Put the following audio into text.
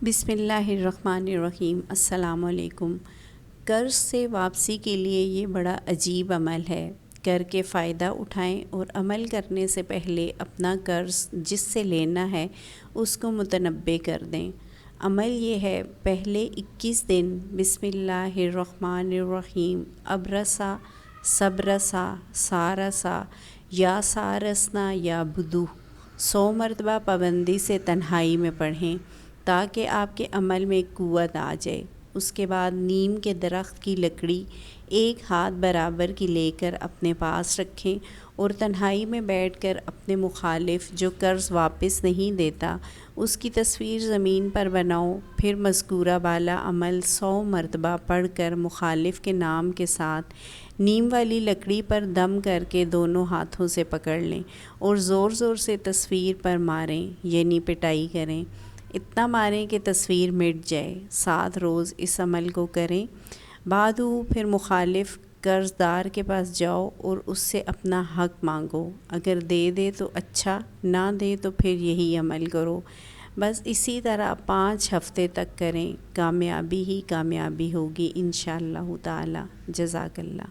بسم اللہ الرحمن الرحیم۔ السلام علیکم۔ قرض سے واپسی کے لیے یہ بڑا عجیب عمل ہے۔ کر کے فائدہ اٹھائیں اور عمل کرنے سے پہلے اپنا قرض جس سے لینا ہے اس کو متنبع کر دیں۔ عمل یہ ہے، پہلے 21 دن بسم اللہ الرحمن الرحیم ابرسا صبرسا سارسا یا سارسنا یا بدو 100 مرتبہ پابندی سے تنہائی میں پڑھیں تاکہ آپ کے عمل میں قوت آ جائے۔ اس کے بعد نیم کے درخت کی لکڑی 1 ہاتھ برابر کی لے کر اپنے پاس رکھیں اور تنہائی میں بیٹھ کر اپنے مخالف جو قرض واپس نہیں دیتا اس کی تصویر زمین پر بناؤ، پھر مذکورہ بالا عمل 100 مرتبہ پڑھ کر مخالف کے نام کے ساتھ نیم والی لکڑی پر دم کر کے دونوں ہاتھوں سے پکڑ لیں اور زور زور سے تصویر پر ماریں، یعنی پٹائی کریں۔ اتنا ماریں کہ تصویر مٹ جائے۔ 7 روز اس عمل کو کریں۔ بعد پھر مخالف قرض دار کے پاس جاؤ اور اس سے اپنا حق مانگو۔ اگر دے دے تو اچھا، نہ دے تو پھر یہی عمل کرو۔ بس اسی طرح 5 ہفتے تک کریں، کامیابی ہی کامیابی ہوگی انشاءاللہ تعالی۔ جزاک اللہ۔